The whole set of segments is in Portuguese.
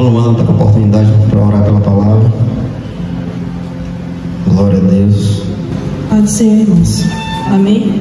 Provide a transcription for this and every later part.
Irmão Luana está com a oportunidade para orar pela palavra. Glória a Deus. Pode ser, irmãos. Amém?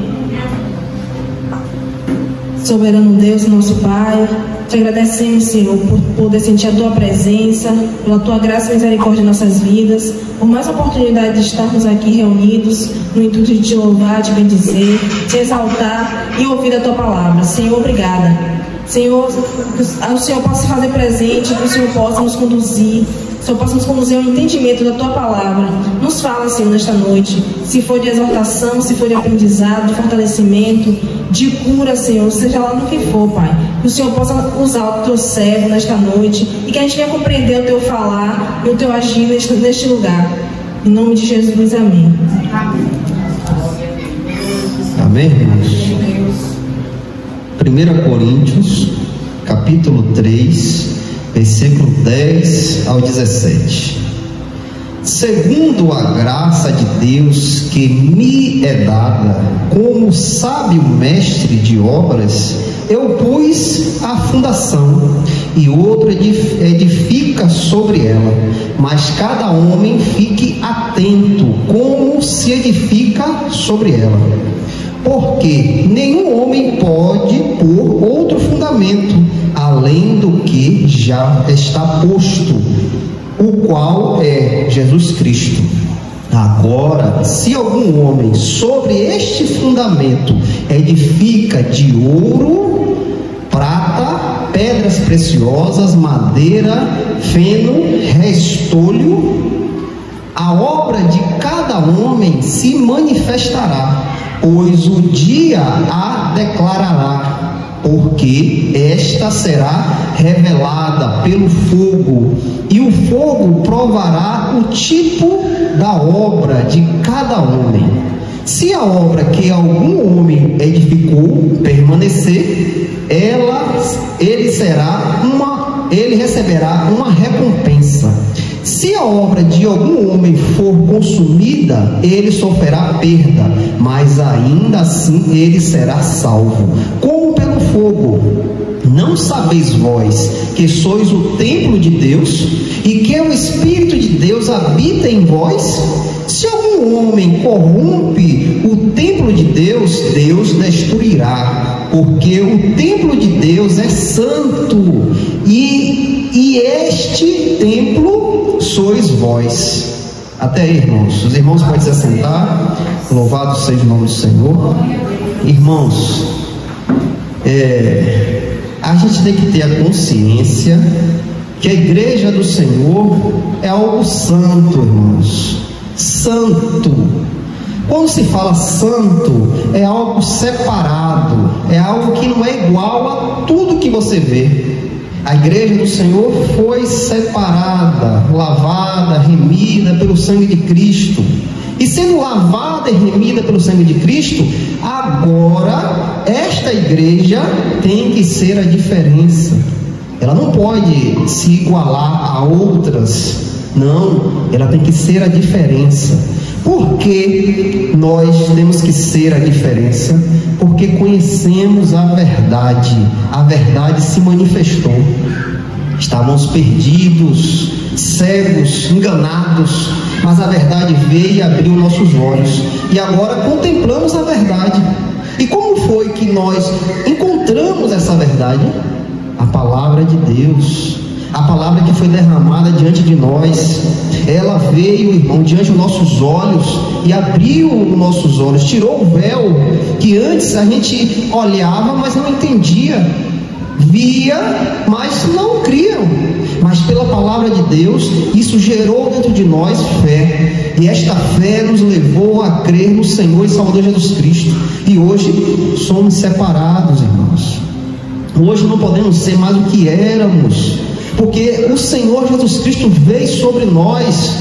Soberano Deus, nosso Pai, te agradecemos, Senhor, por poder sentir a Tua presença, pela Tua graça e misericórdia em nossas vidas, por mais a oportunidade de estarmos aqui reunidos no intuito de te louvar, te bendizer, te exaltar e ouvir a Tua palavra. Senhor, obrigada. Senhor, que o Senhor possa se fazer presente, que o Senhor possa nos conduzir, que o Senhor possa nos conduzir ao entendimento da Tua palavra. Nos fala, Senhor, nesta noite, se for de exortação, se for de aprendizado, de fortalecimento, de cura, Senhor, seja lá no que for, Pai. Que o Senhor possa usar o Teu servo nesta noite e que a gente venha compreender o Teu falar e o Teu agir neste lugar. Em nome de Jesus, amém. Amém, irmãos? 1 Coríntios, capítulo 3, versículo 10 ao 17. Segundo a graça de Deus que me é dada, como sábio mestre de obras, eu pus a fundação, e outro edifica sobre ela. Mas cada homem fique atento como se edifica sobre ela. Porque nenhum homem pode pôr outro fundamento, além do que já está posto, o qual é Jesus Cristo. Agora, se algum homem sobre este fundamento edifica de ouro, prata, pedras preciosas, madeira, feno, restolho, a obra de cada homem se manifestará, pois o dia a declarará, porque esta será revelada pelo fogo, e o fogo provará o tipo da obra de cada homem. Se a obra que algum homem edificou permanecer, ele receberá uma recompensa. Se a obra de algum homem for consumida, ele sofrerá perda, mas ainda assim ele será salvo, como pelo fogo. Não sabeis vós que sois o templo de Deus e que o Espírito de Deus habita em vós? Se algum homem corrompe o templo de Deus, Deus destruirá, porque o templo de Deus é santo, e este templo sois vós. Até aí, irmãos. Os irmãos podem se assentar. Louvado seja o nome do Senhor. Irmãos, a gente tem que ter a consciência que a igreja do Senhor é algo santo, irmãos. Santo. Quando se fala santo, é algo separado, é algo que não é igual a tudo que você vê. A igreja do Senhor foi separada, lavada, remida pelo sangue de Cristo. E sendo lavada e remida pelo sangue de Cristo, agora esta igreja tem que ser a diferença. Ela não pode se igualar a outras. Não, ela tem que ser a diferença. Por que nós temos que ser a diferença? Porque conhecemos a verdade se manifestou. Estávamos perdidos, cegos, enganados, mas a verdade veio e abriu nossos olhos, e agora contemplamos a verdade. E como foi que nós encontramos essa verdade? A palavra de Deus, a palavra que foi derramada diante de nós. Ela veio, irmão, diante dos nossos olhos e abriu os nossos olhos, tirou o véu que antes a gente olhava, mas não entendia, via, mas não criam. Mas pela palavra de Deus, isso gerou dentro de nós fé, e esta fé nos levou a crer no Senhor e Salvador Jesus Cristo. E hoje somos separados, irmãos. Hoje não podemos ser mais o que éramos, porque o Senhor Jesus Cristo veio sobre nós.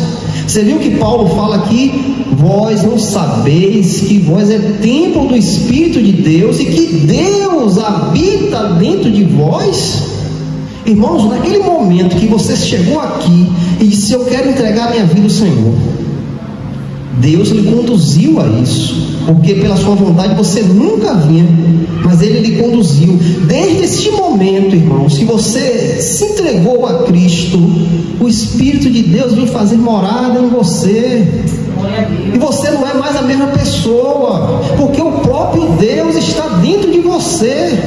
Você viu que Paulo fala aqui: vós não sabeis que vós é templo do Espírito de Deus e que Deus habita dentro de vós? Irmãos, naquele momento que você chegou aqui e disse: eu quero entregar minha vida ao Senhor, Deus lhe conduziu a isso, porque pela sua vontade você nunca vinha, mas Ele lhe conduziu. Desde este momento, irmãos, que você se entregou a Cristo, o Espírito de Deus vem fazer morada em você, e você não é mais a mesma pessoa, porque o próprio Deus está dentro de você.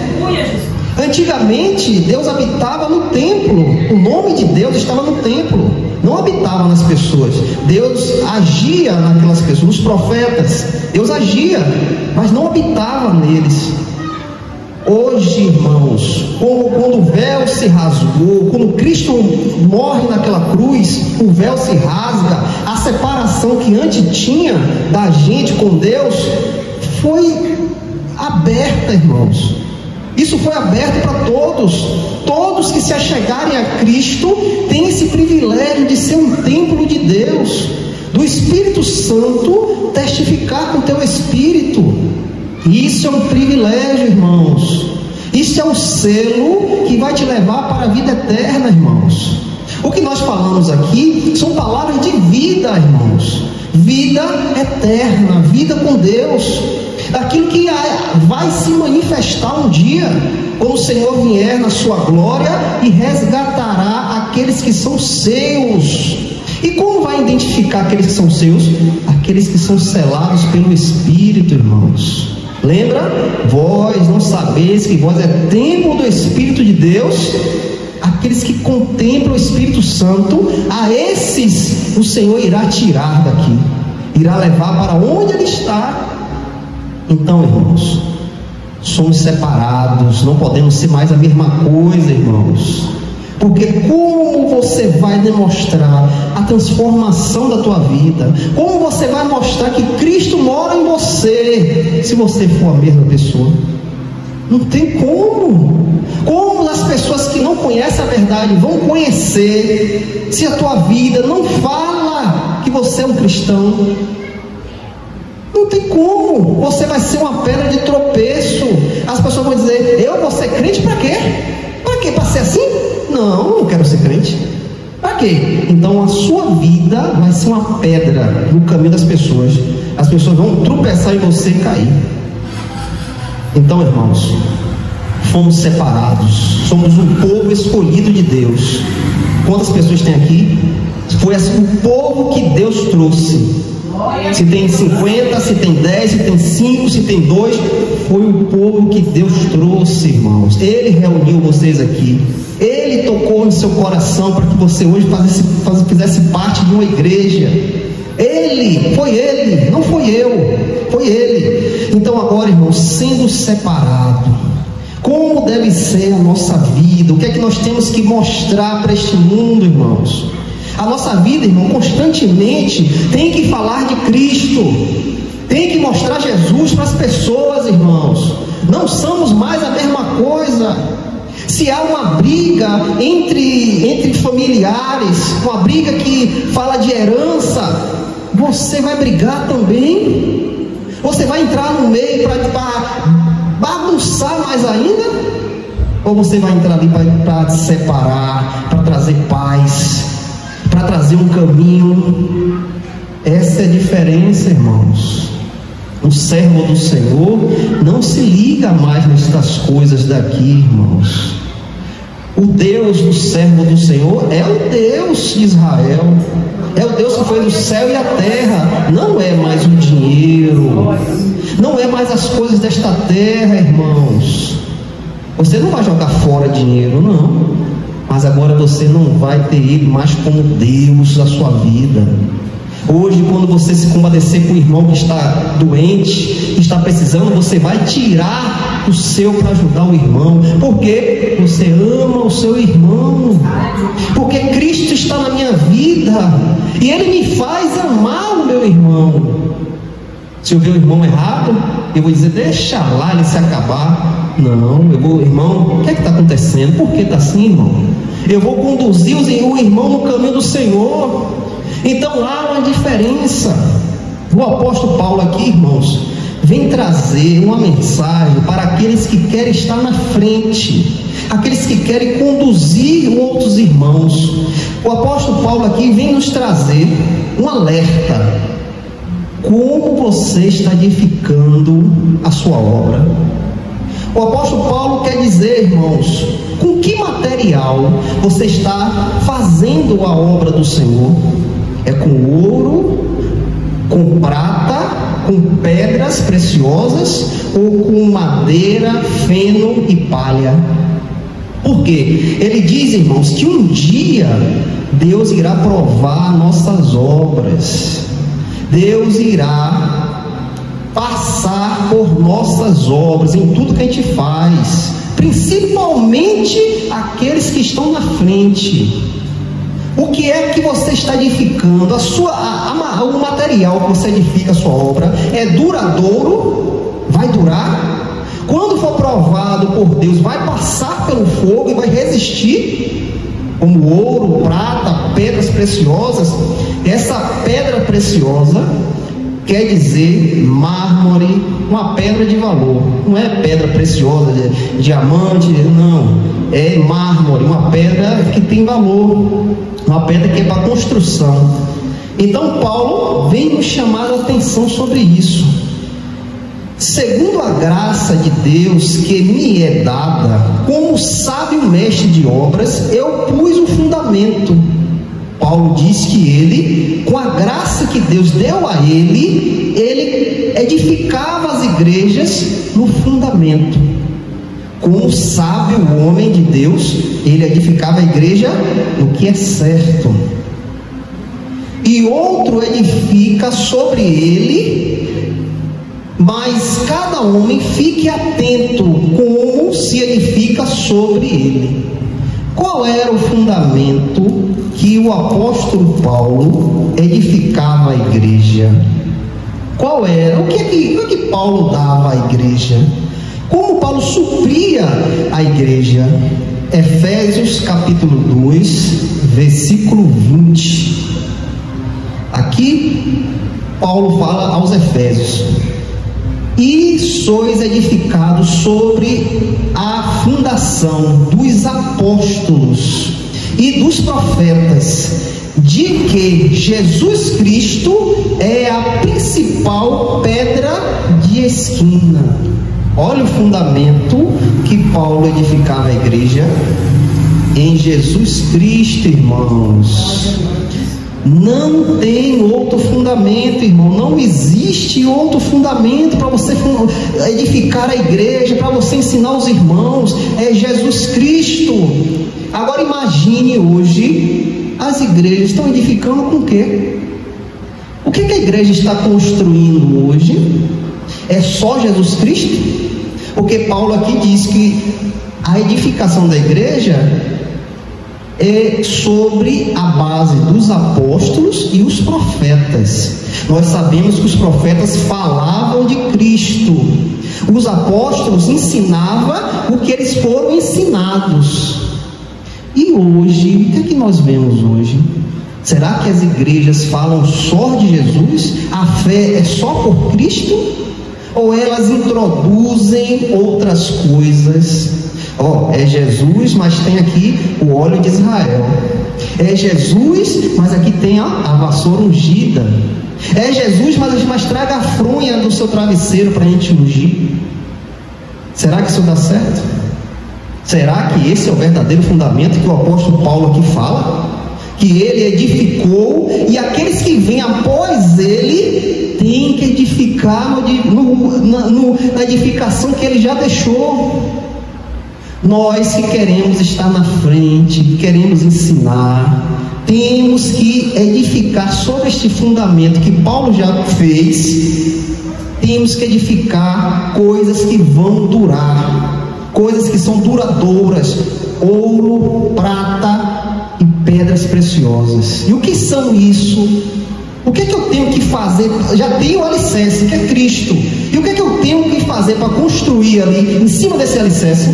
Antigamente Deus habitava no templo, o nome de Deus estava no templo, não habitava nas pessoas. Deus agia naquelas pessoas, nos profetas Deus agia, mas não habitava neles. Hoje, irmãos, quando o véu se rasgou, quando Cristo morre naquela cruz, o véu se rasga, a separação que antes tinha da gente com Deus foi aberta, irmãos. Isso foi aberto para todos. Todos que se achegarem a Cristo têm esse privilégio de ser um templo de Deus, do Espírito Santo testificar com o teu espírito. Isso é um privilégio, irmãos. Isso é um selo que vai te levar para a vida eterna, irmãos. O que nós falamos aqui são palavras de vida, irmãos. Vida eterna, vida com Deus. Aquilo que vai se manifestar um dia, quando o Senhor vier na sua glória e resgatará aqueles que são seus. E como vai identificar aqueles que são seus? Aqueles que são selados pelo Espírito, irmãos. Lembra? Vós não sabeis que vós é templo do Espírito de Deus? Aqueles que contemplam o Espírito Santo, a esses o Senhor irá tirar daqui, irá levar para onde Ele está. Então, irmãos, somos separados, não podemos ser mais a mesma coisa, irmãos. Porque como você vai demonstrar a transformação da tua vida? Como você vai mostrar que Cristo mora em você, se você for a mesma pessoa? Não tem como. Como as pessoas que não conhecem a verdade vão conhecer, se a tua vida não fala que você é um cristão? Não tem como. Você vai ser uma pedra de tropeço. As pessoas vão dizer: eu vou ser crente para quê? Para quê? Para ser assim? Não, não quero ser crente. Para quê? Então a sua vida vai ser uma pedra no caminho das pessoas. As pessoas vão tropeçar em você e cair. Então, irmãos, fomos separados, somos um povo escolhido de Deus. Quantas pessoas tem aqui? Foi assim, o povo que Deus trouxe. Se tem 50, se tem 10, se tem 5, se tem 2, foi o povo que Deus trouxe, irmãos. Ele reuniu vocês aqui, Ele tocou no seu coração para que você hoje fizesse parte de uma igreja. Ele, foi Ele, não foi eu, foi Ele. Então agora, irmãos, sendo separado, como deve ser a nossa vida? O que é que nós temos que mostrar para este mundo, irmãos? A nossa vida, irmão, constantemente tem que falar de Cristo, tem que mostrar Jesus para as pessoas, irmãos. Não somos mais a mesma coisa. Se há uma briga entre familiares, uma briga que fala de herança, você vai brigar também? Você vai entrar no meio para bagunçar mais ainda? Ou você vai entrar ali para separar, para trazer paz, para trazer um caminho? Essa é a diferença, irmãos. O servo do Senhor não se liga mais nestas coisas daqui, irmãos. O Deus do servo do Senhor é o Deus de Israel, é o Deus que fez o céu e a terra. Não é mais o dinheiro, não é mais as coisas desta terra, irmãos. Você não vai jogar fora dinheiro, não, mas agora você não vai ter ele mais como Deus da sua vida. Hoje, quando você se compadecer com o irmão que está doente, que está precisando, você vai tirar o seu para ajudar o irmão, porque você ama o seu irmão, porque Cristo está na minha vida e Ele me faz amar o meu irmão. Se eu ver o irmão errado, eu vou dizer: deixa lá ele se acabar. Não, eu vou: irmão, o que é que está acontecendo? Por que está assim, irmão? Eu vou conduzir o irmão no caminho do Senhor. Então há uma diferença. O apóstolo Paulo aqui, irmãos, vem trazer uma mensagem para aqueles que querem estar na frente, aqueles que querem conduzir outros irmãos. O apóstolo Paulo aqui vem nos trazer um alerta. como você está edificando a sua obra. O apóstolo Paulo quer dizer, irmãos, com que material você está fazendo a obra do Senhor? É com ouro, com prata, com pedras preciosas ou com madeira, feno e palha? Por quê? Ele diz, irmãos, que um dia Deus irá provar nossas obras. Deus irá passar por nossas obras em tudo que a gente faz, principalmente aqueles que estão na frente. O que é que você está edificando? O material que você edifica a sua obra é duradouro? Vai durar? Quando for provado por Deus, vai passar pelo fogo e vai resistir? Como ouro, prata, pedras preciosas. Essa pedra preciosa quer dizer mármore, uma pedra de valor. Não é pedra preciosa, diamante, não. É mármore, uma pedra que tem valor, uma pedra que é para construção. Então Paulo vem nos chamar a atenção sobre isso. Segundo a graça de Deus que me é dada, como sábio mestre de obras, eu pus o fundamento. Paulo diz que ele, com a graça que Deus deu a ele edificava as igrejas no fundamento. Como sábio homem de Deus, ele edificava a igreja no que é certo. E outro edifica sobre ele, mas cada homem fique atento como se edifica sobre ele. Qual era o fundamento que o apóstolo Paulo edificava a igreja? Qual era? O que é que Paulo dava à igreja? Como Paulo supria a igreja? Efésios capítulo 2, versículo 20. Aqui Paulo fala aos Efésios: e sois edificados sobre a fundação dos apóstolos e dos profetas, de que Jesus Cristo é a principal pedra de esquina. Olha o fundamento que Paulo edificava a igreja em Jesus Cristo, irmãos. Não tem outro fundamento, irmão. Não existe outro fundamento para você edificar a igreja, para você ensinar os irmãos. É Jesus Cristo. Agora imagine hoje, as igrejas estão edificando com o quê? O que a igreja está construindo hoje? É só Jesus Cristo? Porque Paulo aqui diz que a edificação da igreja é sobre a base dos apóstolos e os profetas. Nós sabemos que os profetas falavam de Cristo. Os apóstolos ensinavam o que eles foram ensinados. E hoje, o que é que nós vemos hoje? Será que as igrejas falam só de Jesus? A fé é só por Cristo? Ou elas introduzem outras coisas? É Jesus, mas tem aqui o óleo de Israel. É Jesus, mas aqui tem a vassoura ungida. É Jesus, mas traga a fronha do seu travesseiro para a gente ungir. Será que isso dá certo? Será que esse é o verdadeiro fundamento que o apóstolo Paulo aqui fala? Que ele edificou, e aqueles que vêm após ele têm que edificar na edificação que ele já deixou. Nós que queremos estar na frente, queremos ensinar, temos que edificar sobre este fundamento que Paulo já fez. Temos que edificar coisas que vão durar, coisas que são duradouras: ouro, prata e pedras preciosas. E o que são isso? O que é que eu tenho que fazer? Já tenho o alicerce, que é Cristo. E o que é que eu tenho que fazer para construir ali, em cima desse alicerce?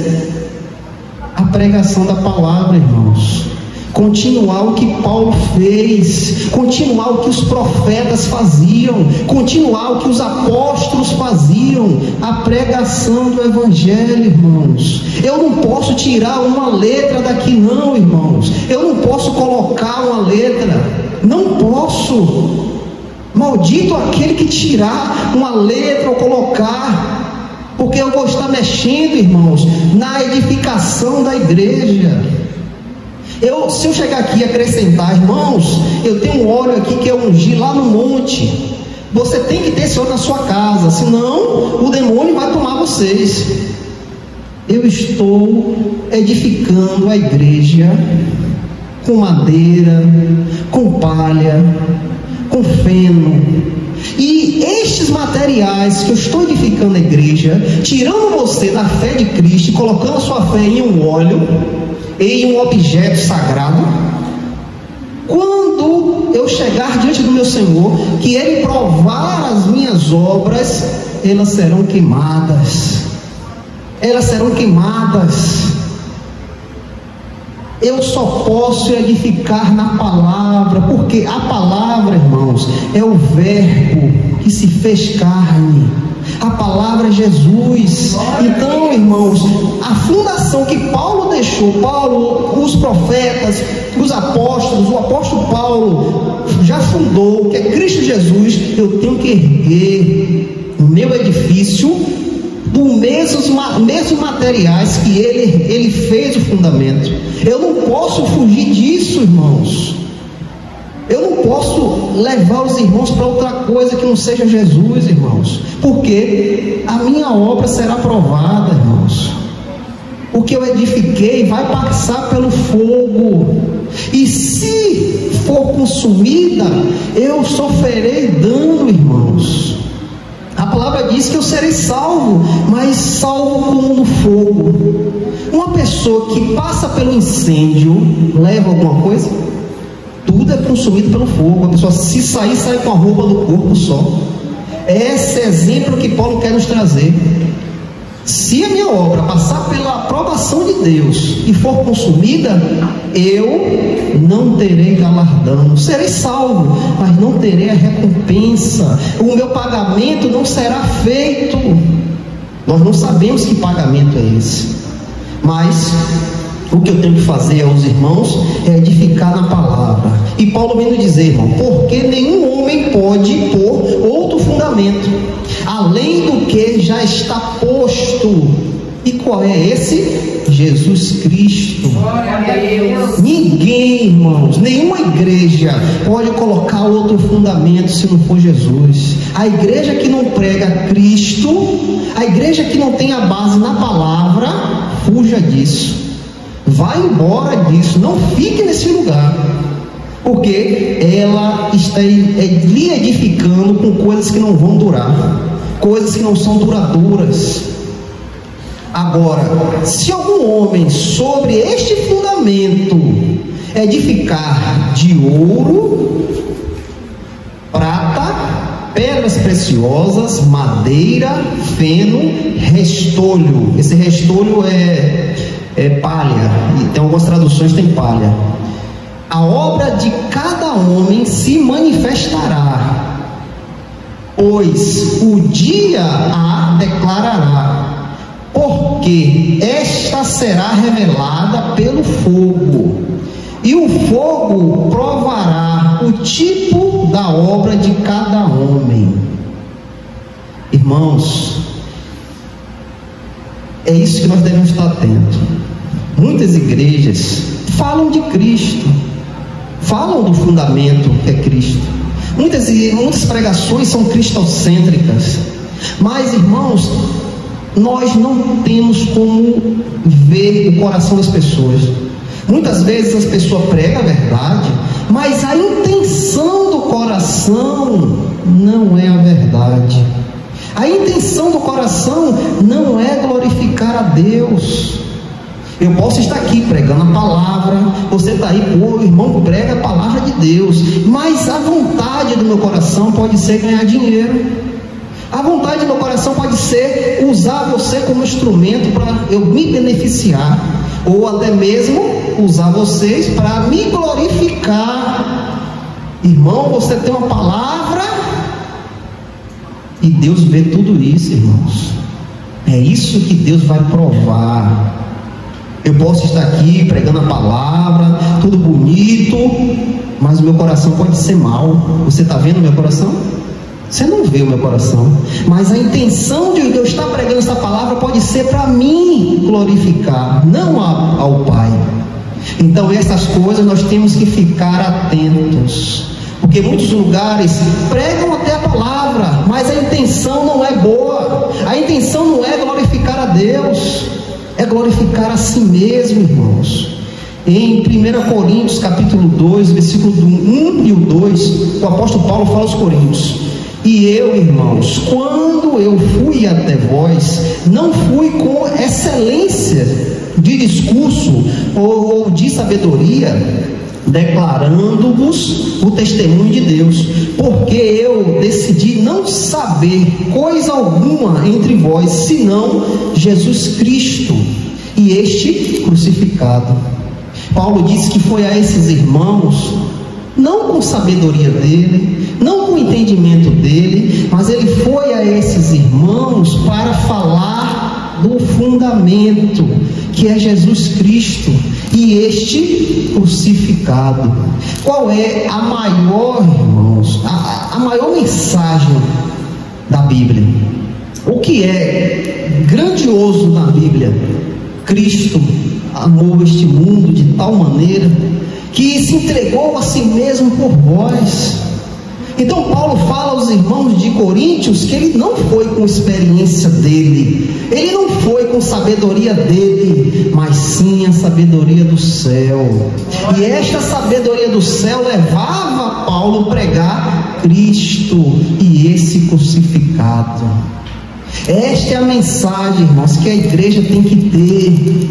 A pregação da palavra, irmãos. Continuar o que Paulo fez, continuar o que os profetas faziam, continuar o que os apóstolos faziam, a pregação do evangelho, irmãos. Eu não posso tirar uma letra daqui não, irmãos. Eu não posso colocar uma letra, não posso. Maldito aquele que tirar uma letra ou colocar, porque eu vou estar mexendo, irmãos, na edificação da igreja. Se eu chegar aqui e acrescentar, irmãos, eu tenho um óleo aqui que eu ungi lá no monte, você tem que ter esse óleo na sua casa, senão o demônio vai tomar vocês. Eu estou edificando a igreja com madeira, com palha, com feno, e estes materiais que eu estou edificando a igreja, tirando você da fé de Cristo e colocando a sua fé em um óleo, em um objeto sagrado, quando eu chegar diante do meu Senhor, que Ele provar as minhas obras, elas serão queimadas. Elas serão queimadas. Eu só posso edificar na palavra, porque a palavra, irmãos, é o verbo que se fez carne. A palavra é Jesus. Então, irmãos, a fundação que Paulo deixou, os profetas, os apóstolos, o apóstolo Paulo já fundou, que é Cristo Jesus. Eu tenho que erguer o meu edifício dos mesmos materiais que ele fez o fundamento. Eu não posso fugir disso, irmãos. Eu não posso levar os irmãos para outra coisa que não seja Jesus, irmãos, porque a minha obra será provada, irmãos. O que eu edifiquei vai passar pelo fogo, e se for consumida, eu sofrerei dano, irmãos. A palavra diz que eu serei salvo, mas salvo como no fogo. Uma pessoa que passa pelo incêndio leva alguma coisa? Tudo é consumido pelo fogo. A pessoa, se sair, sai com a roupa do corpo só. Esse é exemplo que Paulo quer nos trazer. Se a minha obra passar pela aprovação de Deus e for consumida, eu não terei galardão. Serei salvo, mas não terei a recompensa. O meu pagamento não será feito. Nós não sabemos que pagamento é esse, mas o que eu tenho que fazer aos irmãos é edificar na palavra. E Paulo vem nos dizer, irmão, porque nenhum homem pode pôr outro fundamento além do que já está posto. E qual é esse? Jesus Cristo. Glória a Deus. Ninguém, irmãos, nenhuma igreja pode colocar outro fundamento se não for Jesus. A igreja que não prega Cristo, a igreja que não tem a base na palavra, fuja disso. Vai embora disso, não fique nesse lugar, porque ela está lhe edificando com coisas que não vão durar, coisas que não são duradouras. Agora, se algum homem sobre este fundamento edificar de ouro, prata, pedras preciosas, madeira, feno, restolho, esse restolho é palha, e tem algumas traduções tem palha, a obra de cada homem se manifestará, pois o dia a declarará, porque esta será revelada pelo fogo, e o fogo provará o tipo da obra de cada homem. Irmãos, é isso que nós devemos estar atentos. Muitas igrejas falam de Cristo, falam do fundamento que é Cristo. Muitas pregações são cristocêntricas, mas, irmãos, nós não temos como ver o coração das pessoas. Muitas vezes as pessoas pregam a verdade, mas a intenção do coração não é a verdade. A intenção do coração não é glorificar a Deus. Eu posso estar aqui pregando a palavra, você está aí, o irmão prega a palavra de Deus, mas a vontade do meu coração pode ser ganhar dinheiro. A vontade do meu coração pode ser usar você como instrumento para eu me beneficiar, ou até mesmo usar vocês para me glorificar. Irmão, você tem uma palavra e Deus vê tudo isso, irmãos. É isso que Deus vai provar. Eu posso estar aqui pregando a palavra, tudo bonito, mas o meu coração pode ser mau. Você está vendo o meu coração? Você não vê o meu coração, mas a intenção de eu estar pregando essa palavra pode ser para mim glorificar, não ao Pai. Então essas coisas nós temos que ficar atentos, porque muitos lugares pregam até a palavra, mas a intenção não é boa. A intenção não é glorificar a Deus, é glorificar a si mesmo, irmãos. Em 1 Coríntios capítulo 2, versículo 1 e o 2, o apóstolo Paulo fala aos Coríntios: e eu, irmãos, quando eu fui até vós, não fui com excelência de discurso ou de sabedoria, declarando-vos o testemunho de Deus, porque eu decidi não saber coisa alguma entre vós, senão Jesus Cristo e este crucificado. Paulo disse que foi a esses irmãos, não com sabedoria dele, não com entendimento dele, mas ele foi a esses irmãos para falar do fundamento, que é Jesus Cristo e este crucificado. Qual é a maior, irmãos, a maior mensagem da Bíblia? O que é grandioso na Bíblia? Cristo amou este mundo de tal maneira que se entregou a si mesmo por vós. Então Paulo fala aos irmãos de Coríntios que ele não foi com experiência dele, ele não foi com sabedoria dele, mas sim a sabedoria do céu. E esta sabedoria do céu levava Paulo a pregar Cristo e esse crucificado. Esta é a mensagem, irmãos, que a igreja tem que ter.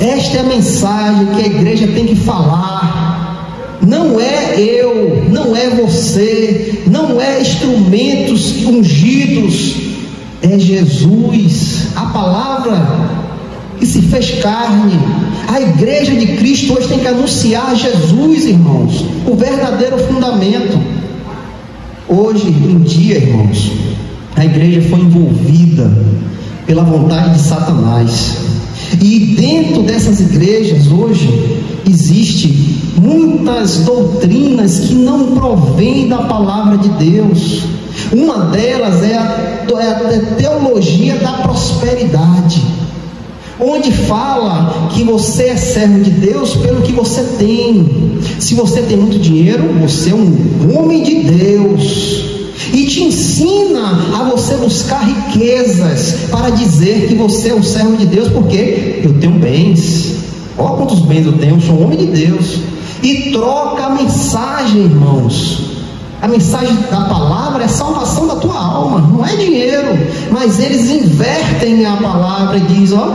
Esta é a mensagem que a igreja tem que falar. Não é eu, não é você, não é instrumentos ungidos, é Jesus, a palavra que se fez carne. A igreja de Cristo hoje tem que anunciar Jesus, irmãos, o verdadeiro fundamento. Hoje em dia, irmãos, a igreja foi envolvida pela vontade de Satanás. E dentro dessas igrejas hoje existe muitas doutrinas que não provêm da palavra de Deus. Uma delas é a teologia da prosperidade, onde fala que você é servo de Deus pelo que você tem. Se você tem muito dinheiro, você é um homem de Deus, e te ensina a você buscar riquezas para dizer que você é um servo de Deus, porque eu tenho bens. Olha quantos bens eu tenho, eu sou um homem de Deus. E troca a mensagem, irmãos. A mensagem da palavra é salvação da tua alma, não é dinheiro. Mas eles invertem a palavra e dizem: ó,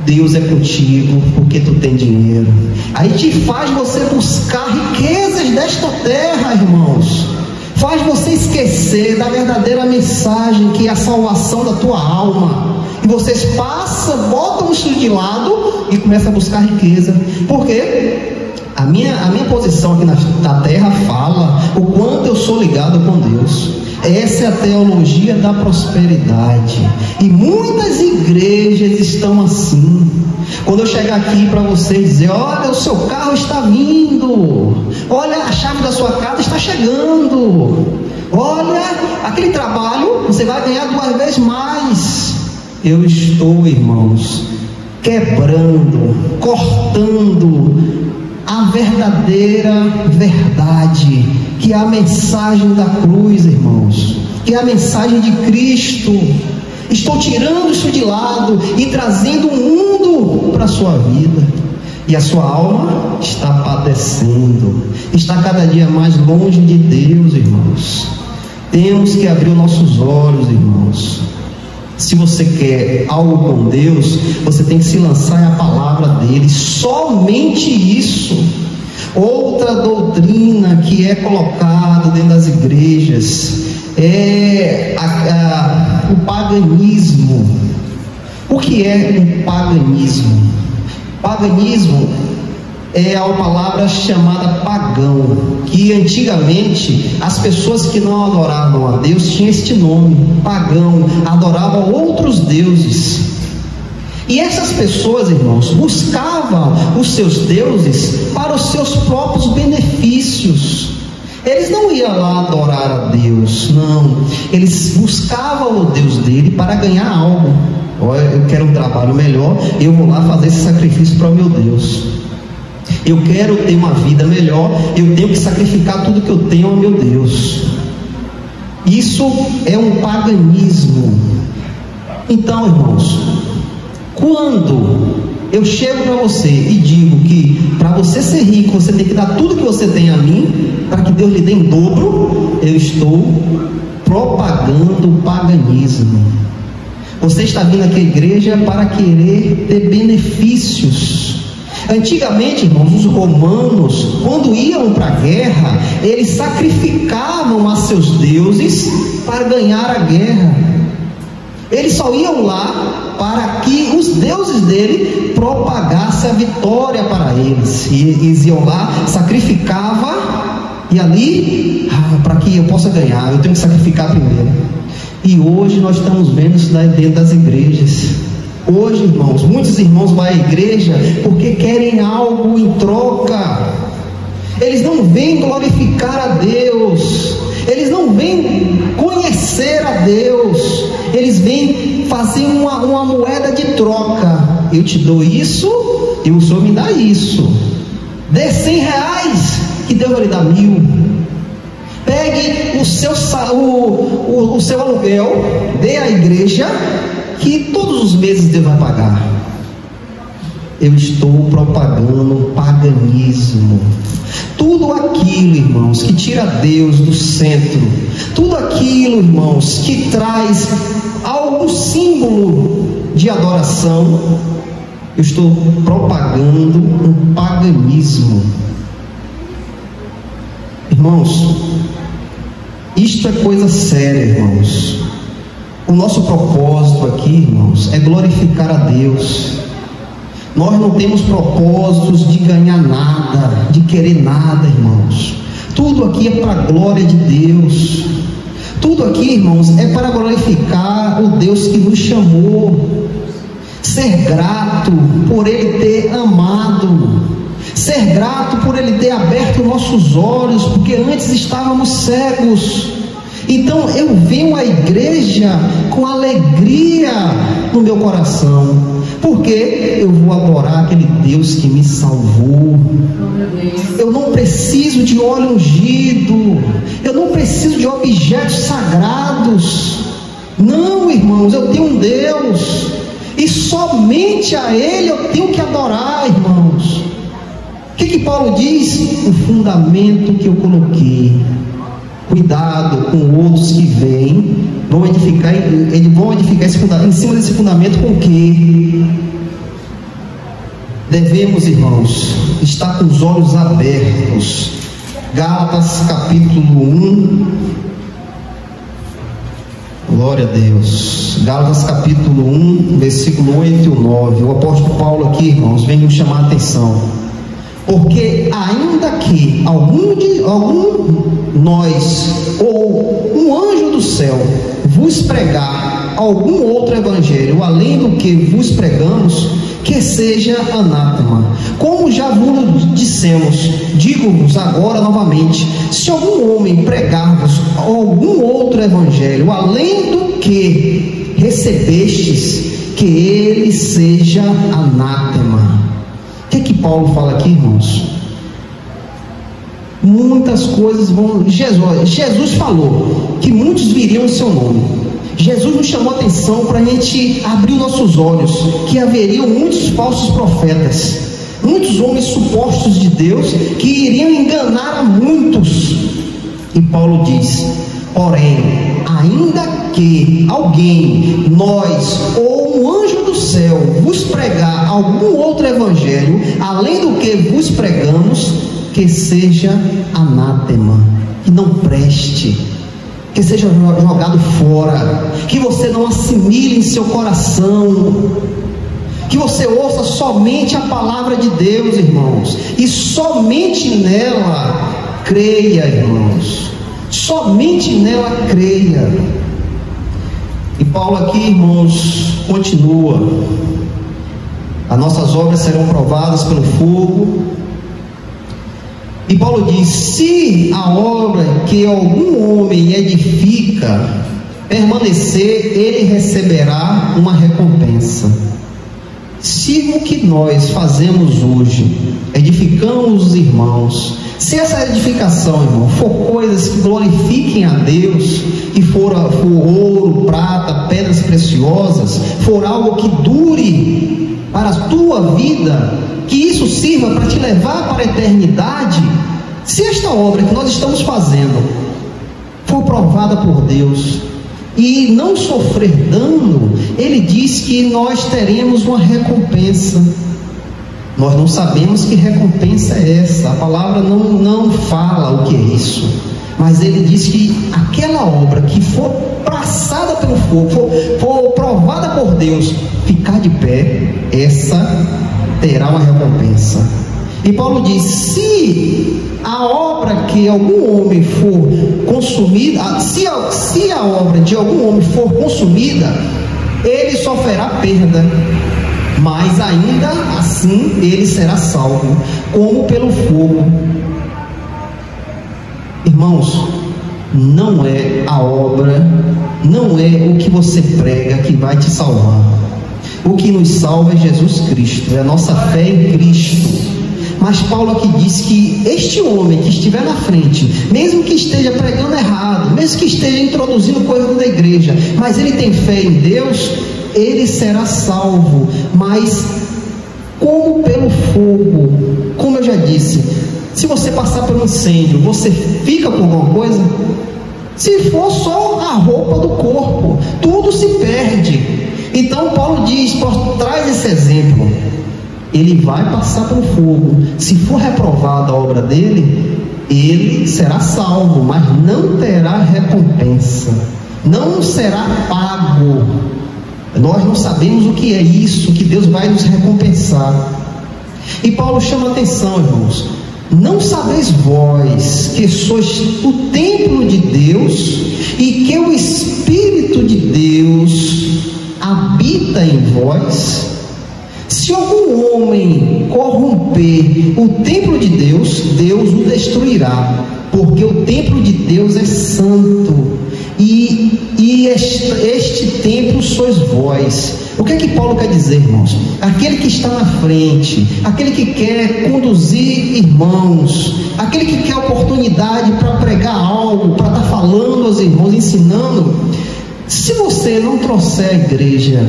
Deus é contigo porque tu tem dinheiro. Aí te faz você buscar riquezas desta terra, irmãos. Faz você esquecer da verdadeira mensagem, que é a salvação da tua alma. E vocês botam isso de lado e começam a buscar riqueza. Por quê? A minha posição aqui na terra fala o quanto eu sou ligado com Deus. Essa é a teologia da prosperidade. E muitas igrejas estão assim. Quando eu chegar aqui para vocês dizer: olha, o seu carro está vindo, olha, a chave da sua casa está chegando, olha, aquele trabalho você vai ganhar 2 vezes mais. Eu estou, irmãos, quebrando, cortando a verdadeira verdade, que é a mensagem da cruz, irmãos, que é a mensagem de Cristo. Estou tirando isso de lado e trazendo um mundo para a sua vida, e a sua alma está padecendo, está cada dia mais longe de Deus, irmãos. Temos que abrir os nossos olhos, irmãos. Se você quer algo com Deus, você tem que se lançar na palavra dele, somente isso. Outra doutrina que é colocada dentro das igrejas é o paganismo. O que é o paganismo? Paganismo é a palavra chamada pagão, que antigamente as pessoas que não adoravam a Deus tinham este nome, pagão, adoravam outros deuses. E essas pessoas, irmãos, buscavam os seus deuses para os seus próprios benefícios. Eles não iam lá adorar a Deus, não. Eles buscavam o Deus dele para ganhar algo. Olha, eu quero um trabalho melhor, eu vou lá fazer esse sacrifício para o meu Deus. Eu quero ter uma vida melhor, eu tenho que sacrificar tudo que eu tenho ao meu Deus. Isso é um paganismo. Então, irmãos, quando eu chego para você e digo que para você ser rico, você tem que dar tudo que você tem a mim, para que Deus lhe dê em dobro, eu estou propagando o paganismo. Você está vindo aqui à igreja para querer ter benefícios. Antigamente, irmãos, os romanos, quando iam para a guerra, eles sacrificavam a seus deuses para ganhar a guerra. Eles só iam lá para que os deuses dele propagassem a vitória para eles. E eles iam lá, sacrificavam, e ali, para que eu possa ganhar, eu tenho que sacrificar primeiro. E hoje nós estamos vendo isso dentro das igrejas. Hoje, irmãos, muitos irmãos vão à igreja porque querem algo em troca. Eles não vêm glorificar a Deus, eles não vêm conhecer a Deus, eles vêm fazer uma moeda de troca. Eu te dou isso e o Senhor me dá isso. Dê R$100 que Deus vai lhe dar 1.000. Pegue o seu aluguel, dê à igreja, que todos os meses Deus vai pagar. Eu estou propagando paganismo. Tudo aquilo, irmãos, que tira Deus do centro, tudo aquilo, irmãos, que traz algum símbolo de adoração, eu estou propagando um paganismo. Irmãos, isto é coisa séria, irmãos. O nosso propósito aqui, irmãos, é glorificar a Deus. Nós não temos propósitos de ganhar nada, de querer nada, irmãos. Tudo aqui é para a glória de Deus. Tudo aqui, irmãos, é para glorificar o Deus que nos chamou. Ser grato por Ele ter amado. Ser grato por Ele ter aberto nossos olhos, porque antes estávamos cegos. Então eu venho à igreja com alegria no meu coração, porque eu vou adorar aquele Deus que me salvou. Eu não preciso de óleo ungido, eu não preciso de objetos sagrados. Não, irmãos, eu tenho um Deus, e somente a Ele eu tenho que adorar, irmãos. O que Paulo diz? O fundamento que eu coloquei. Cuidado com outros que vêm, eles vão edificar esse fundamento, em cima desse fundamento com o quê? Devemos, irmãos, estar com os olhos abertos. Gálatas capítulo 1. Glória a Deus. Gálatas capítulo 1, versículo 8 e 9. O apóstolo Paulo aqui, irmãos, vem nos chamar a atenção. Porque ainda que nós ou um anjo do céu vos pregar algum outro evangelho além do que vos pregamos, que seja anátema. Como já vos dissemos, digo-vos agora novamente: se algum homem pregar-vos algum outro evangelho além do que recebestes, que ele seja anátema. O que Paulo fala aqui, irmãos? Muitas coisas vão... Jesus falou que muitos viriam em seu nome. Jesus nos chamou a atenção para a gente abrir os nossos olhos, que haveriam muitos falsos profetas, muitos homens supostos de Deus, que iriam enganar a muitos. E Paulo diz: porém, ainda que alguém, nós ou um anjo do céu vos pregar algum outro evangelho além do que vos pregamos, que seja anátema, que não preste, que seja jogado fora, que você não assimile em seu coração, que você ouça somente a palavra de Deus, irmãos, e somente nela creia, irmãos, somente nela creia. E Paulo aqui, irmãos, continua: As nossas obras serão provadas pelo fogo. E Paulo diz: se a obra que algum homem edifica permanecer, ele receberá uma recompensa. Se o que nós fazemos hoje, edificamos os irmãos, se essa edificação, irmão, for coisas que glorifiquem a Deus, que for ouro, prata, pedras preciosas, for algo que dure para a tua vida, que isso sirva para te levar para a eternidade, se esta obra que nós estamos fazendo for provada por Deus e não sofrer dano, ele diz que nós teremos uma recompensa. Nós não sabemos que recompensa é essa, a palavra não fala o que é isso, mas ele diz que aquela obra que for passada pelo fogo, for provada por Deus, ficar de pé, essa terá uma recompensa. E Paulo diz: se a obra que algum homem for consumida, se a obra de algum homem for consumida, ele sofrerá perda, mas ainda assim ele será salvo, como pelo fogo. Irmãos, não é a obra, não é o que você prega que vai te salvar. O que nos salva é Jesus Cristo, é a nossa fé em Cristo. Mas Paulo aqui diz que este homem que estiver na frente, mesmo que esteja pregando errado, mesmo que esteja introduzindo coisas da igreja, mas ele tem fé em Deus, ele será salvo, mas como pelo fogo. Como eu já disse, se você passar por um incêndio, você fica com alguma coisa? Se for só a roupa do corpo, tudo se perde. Então Paulo diz, por trás desse exemplo, ele vai passar pelo fogo. Se for reprovada a obra dele, ele será salvo, mas não terá recompensa, não será pago. Nós não sabemos o que é isso, que Deus vai nos recompensar. E Paulo chama a atenção, irmãos: não sabeis vós que sois o templo de Deus e que o Espírito de Deus habita em vós? Se algum homem corromper o templo de Deus, Deus o destruirá, porque o templo de Deus é santo, e este templo sois vós. O que é que Paulo quer dizer, irmãos? Aquele que está na frente, aquele que quer conduzir irmãos, aquele que quer oportunidade para pregar algo, para estar falando aos irmãos, ensinando, se você não trouxer à igreja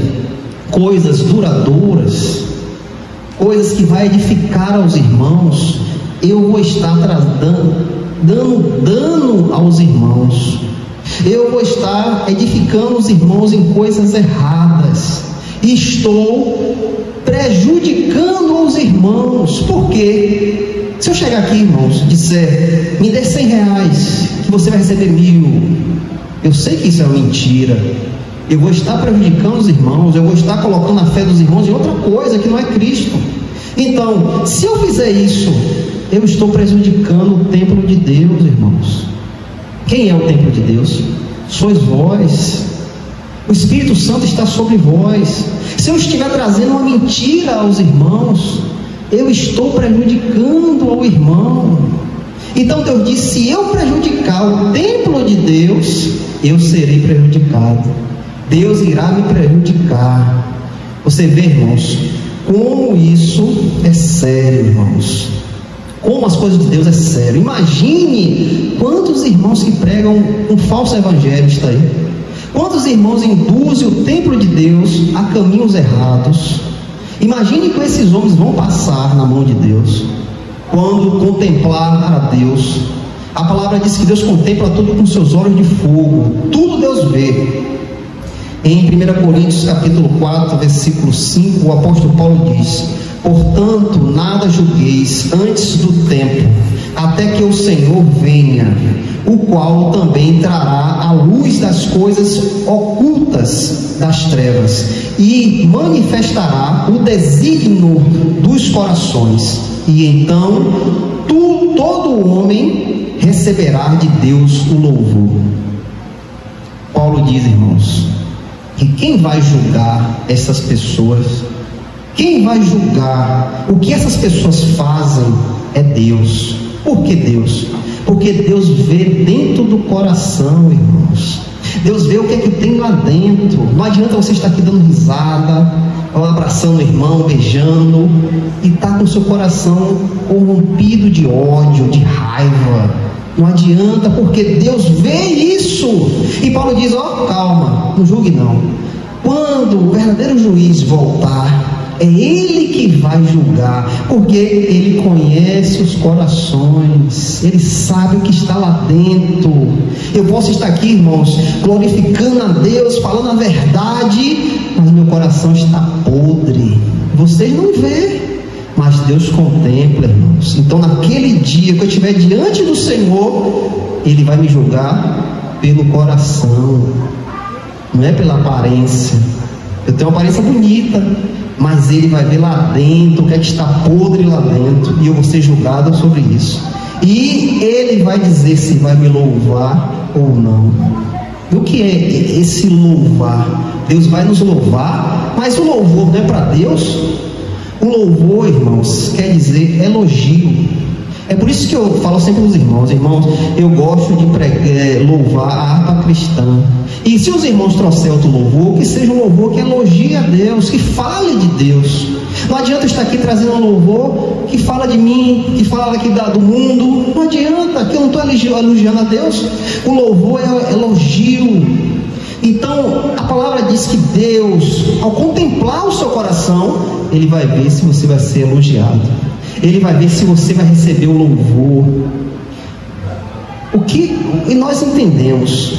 coisas duradouras, coisas que vai edificar aos irmãos, eu vou estar dando dano aos irmãos, eu vou estar edificando os irmãos em coisas erradas, e estou prejudicando os irmãos. Por quê? Se eu chegar aqui, irmãos, e disser: me dê 100 reais, que você vai receber 1000, eu sei que isso é mentira. Eu vou estar prejudicando os irmãos, eu vou estar colocando a fé dos irmãos em outra coisa que não é Cristo. Então, se eu fizer isso, eu estou prejudicando o templo de Deus, irmãos. Quem é o templo de Deus? Sois vós. O Espírito Santo está sobre vós. Se eu estiver trazendo uma mentira aos irmãos, eu estou prejudicando ao irmão. Então Deus diz: se eu prejudicar o templo de Deus, eu serei prejudicado. Deus irá me prejudicar. Você vê, irmãos, como isso é sério, irmãos. Como as coisas de Deus é sério. Imagine quantos irmãos que pregam um falso evangelho está aí. Quantos irmãos induzem o templo de Deus a caminhos errados. Imagine que esses homens vão passar na mão de Deus quando contemplar a Deus. A palavra diz que Deus contempla tudo com seus olhos de fogo. Tudo Deus vê. Em 1 Coríntios capítulo 4, versículo 5, o apóstolo Paulo diz: portanto, nada julgueis antes do tempo, até que o Senhor venha, o qual também trará a luz das coisas ocultas das trevas, e manifestará o desígnio dos corações, e então todo homem receberá de Deus o louvor. Paulo diz, irmãos, que quem vai julgar essas pessoas, Quem vai julgar o que essas pessoas fazem é Deus. Por que Deus? Porque Deus vê dentro do coração, irmãos. Deus vê o que é que tem lá dentro. Não adianta você estar aqui dando risada, ou abraçando o irmão, beijando, e estar com o seu coração corrompido de ódio, de raiva. Não adianta, porque Deus vê isso. E Paulo diz: calma, não julgue não. Quando o verdadeiro juiz voltar, é Ele que vai julgar, porque Ele conhece os corações, Ele sabe o que está lá dentro. Eu posso estar aqui, irmãos, glorificando a Deus, falando a verdade, mas meu coração está podre. Vocês não vê, mas Deus contempla, irmãos. Então naquele dia que eu estiver diante do Senhor, Ele vai me julgar pelo coração, não é pela aparência. Eu tenho uma aparência bonita, mas Ele vai ver lá dentro o que é que está podre lá dentro, e eu vou ser julgado sobre isso. E Ele vai dizer se vai me louvar ou não. O que é esse louvar? Deus vai nos louvar, mas o louvor não é para Deus. O louvor, irmãos, quer dizer elogio. É por isso que eu falo sempre aos irmãos: eu gosto de louvar a harpa cristã. E se os irmãos trouxerem outro louvor, que seja um louvor que elogie a Deus, que fale de Deus. Não adianta eu estar aqui trazendo um louvor que fala de mim, que fala aqui do mundo. Não adianta, que eu não estou elogiando a Deus. O louvor é elogio. Então a palavra diz que Deus, ao contemplar o seu coração, Ele vai ver se você vai ser elogiado. Ele vai ver se você vai receber o louvor. E nós entendemos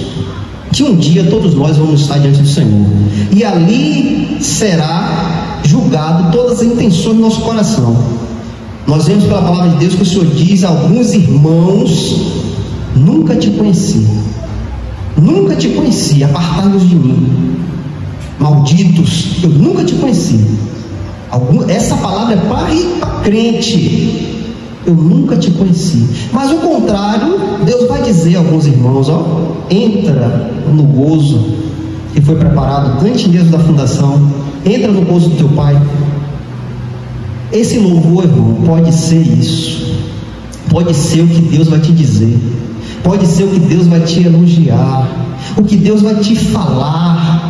que um dia todos nós vamos estar diante do Senhor, e ali será julgado todas as intenções do nosso coração. Nós vemos pela palavra de Deus que o Senhor diz a alguns irmãos: nunca te conheci, apartai-vos de mim, malditos, eu nunca te conheci. Essa palavra é para crente: eu nunca te conheci. Mas o contrário, Deus vai dizer a alguns irmãos: entra no gozo que foi preparado antes mesmo da fundação, entra no gozo do teu Pai. Esse louvor, irmão, pode ser isso, pode ser o que Deus vai te dizer, pode ser o que Deus vai te elogiar, o que Deus vai te falar.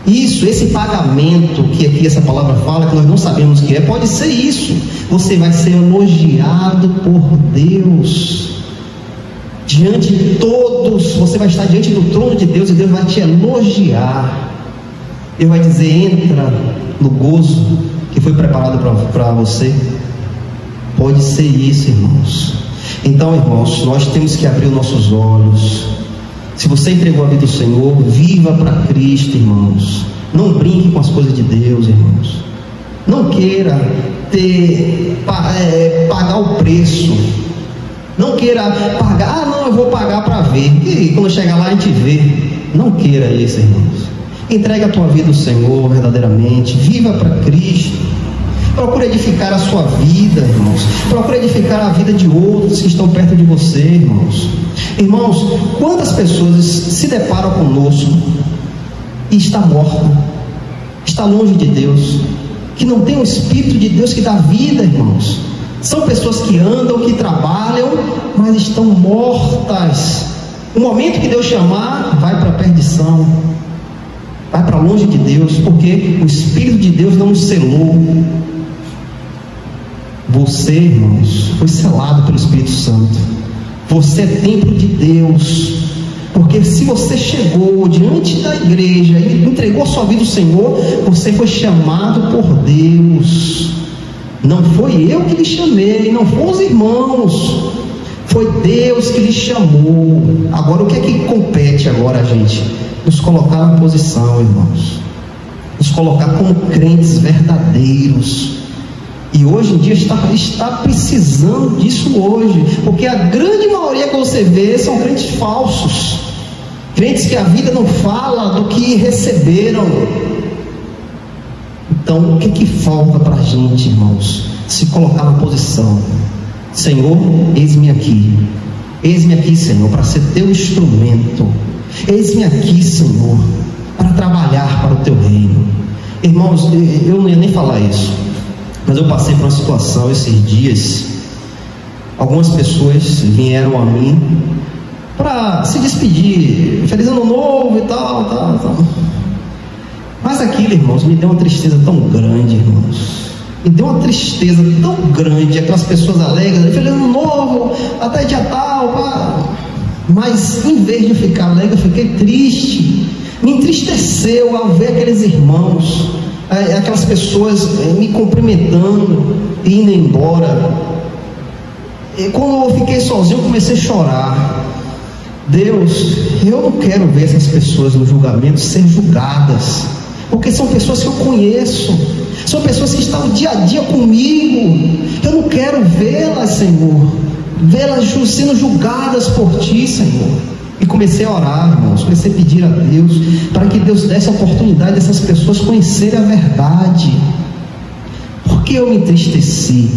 Isso, esse pagamento que aqui essa palavra fala, que nós não sabemos o que é, pode ser isso. Você vai ser elogiado por Deus diante de todos. Você vai estar diante do trono de Deus, e Deus vai te elogiar. Ele vai dizer: entra no gozo que foi preparado para você. Pode ser isso, irmãos. Então, irmãos, nós temos que abrir os nossos olhos. Se você entregou a vida ao Senhor, viva para Cristo, irmãos. Não brinque com as coisas de Deus, irmãos. Não queira pagar o preço. Não queira pagar: não, eu vou pagar para ver, e quando chegar lá a gente vê. Não queira isso, irmãos. Entregue a tua vida ao Senhor verdadeiramente. Viva para Cristo. Procure edificar a sua vida, irmãos. Procure edificar a vida de outros que estão perto de você, irmãos. Irmãos, quantas pessoas se deparam conosco e está morta, está longe de Deus, que não tem o Espírito de Deus que dá vida, irmãos. São pessoas que andam, que trabalham, mas estão mortas. O momento que Deus chamar, vai para a perdição, vai para longe de Deus, porque o Espírito de Deus não nos selou. Você, irmãos, foi selado pelo Espírito Santo. Você é templo de Deus. Porque se você chegou diante da igreja e entregou a sua vida ao Senhor, você foi chamado por Deus. Não foi eu que lhe chamei, não foram os irmãos, foi Deus que lhe chamou. Agora o que é que compete agora a gente? Nos colocar na posição, irmãos. Nos colocar como crentes verdadeiros. E hoje em dia está precisando disso hoje, porque a grande maioria que você vê são crentes falsos, crentes que a vida não fala do que receberam. Então o que falta para a gente, irmãos? Se colocar na posição: Senhor, eis-me aqui, Senhor, para ser teu instrumento. Eis-me aqui, Senhor, para trabalhar para o teu reino. Irmãos, eu não ia nem falar isso, mas eu passei por uma situação esses dias. Algumas pessoas vieram a mim para se despedir, feliz ano novo e tal. Mas aquilo, irmãos, me deu uma tristeza tão grande, irmãos. Me deu uma tristeza tão grande, aquelas pessoas alegres, feliz ano novo, até dia tal. Mas em vez de ficar alegre, eu fiquei triste. Me entristeceu ao ver aqueles irmãos, aquelas pessoas me cumprimentando e indo embora. E quando eu fiquei sozinho, eu comecei a chorar. Deus, eu não quero ver essas pessoas no julgamento ser julgadas, porque são pessoas que eu conheço, são pessoas que estão dia a dia comigo. Eu não quero vê-las, Senhor, vê-las sendo julgadas por Ti, Senhor. E comecei a orar, irmãos, comecei a pedir a Deus para que Deus desse a oportunidade dessas pessoas conhecerem a verdade. Por que eu me entristeci?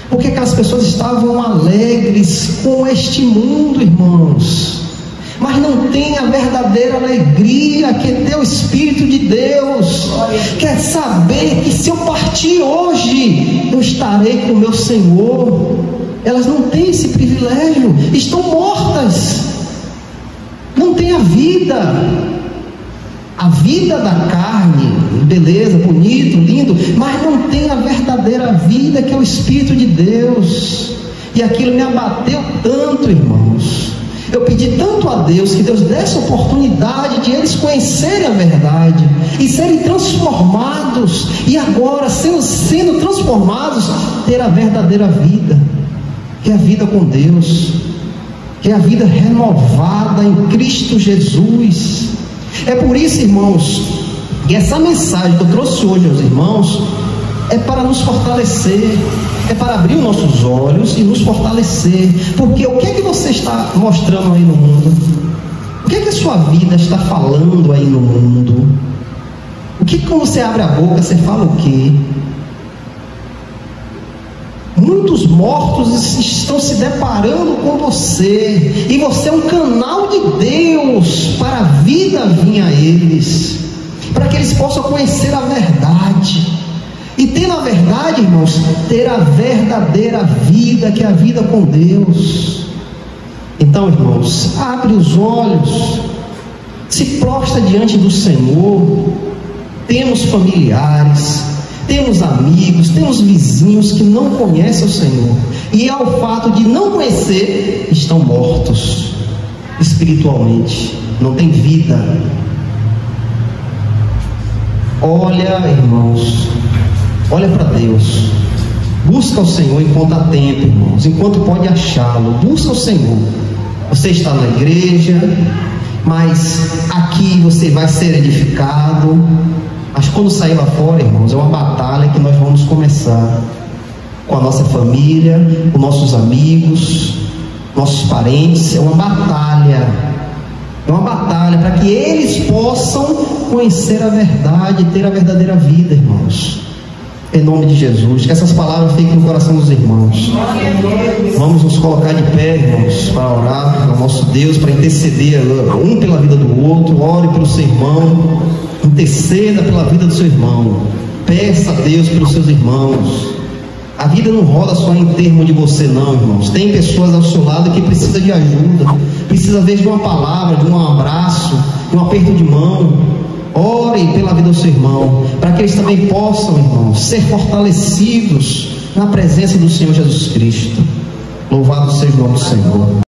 Porque aquelas pessoas estavam alegres com este mundo, irmãos, mas não tem a verdadeira alegria que tem o Espírito de Deus. Quer saber que se eu partir hoje, eu estarei com o meu Senhor. Elas não têm esse privilégio, estão mortas, não têm a vida da carne, beleza, bonito, lindo, mas não tem a verdadeira vida que é o Espírito de Deus. E aquilo me abateu tanto, irmãos. Eu pedi tanto a Deus que Deus desse a oportunidade de eles conhecerem a verdade e serem transformados, e agora sendo transformados, ter a verdadeira vida, que é a vida com Deus, que é a vida renovada em Cristo Jesus. É por isso, irmãos, que essa mensagem que eu trouxe hoje aos irmãos é para nos fortalecer, é para abrir os nossos olhos e nos fortalecer. Porque o que é que você está mostrando aí no mundo? O que é que a sua vida está falando aí no mundo? O que quando você abre a boca, você fala o quê? Muitos mortos estão se deparando com você, e você é um canal de Deus para a vida vir a eles, para que eles possam conhecer a verdade. E tendo a verdade, irmãos, ter a verdadeira vida, que é a vida com Deus. Então, irmãos, abre os olhos, se prostra diante do Senhor. Temos familiares, temos amigos, temos vizinhos que não conhecem o Senhor, e ao fato de não conhecer, estão mortos espiritualmente, não tem vida. Olha, irmãos, olha para Deus, busca o Senhor enquanto há tempo, irmãos, enquanto pode achá-lo. Busca o Senhor. Você está na igreja, mas aqui você vai ser edificado. Mas quando sair lá fora, irmãos, é uma batalha que nós vamos começar com a nossa família, com nossos amigos, nossos parentes. É uma batalha para que eles possam conhecer a verdade e ter a verdadeira vida, irmãos. Em nome de Jesus, que essas palavras fiquem no coração dos irmãos. Vamos nos colocar de pé, irmãos, para orar ao nosso Deus, para interceder um pela vida do outro. Ore pelo seu irmão, interceda pela vida do seu irmão, peça a Deus pelos seus irmãos. A vida não roda só em termos de você, não, irmãos. Tem pessoas ao seu lado que precisam de ajuda, precisa às vezes de uma palavra, de um abraço, de um aperto de mão. Ore pela vida do seu irmão, para que eles também possam, irmãos, ser fortalecidos na presença do Senhor Jesus Cristo. Louvado seja o nome do Senhor.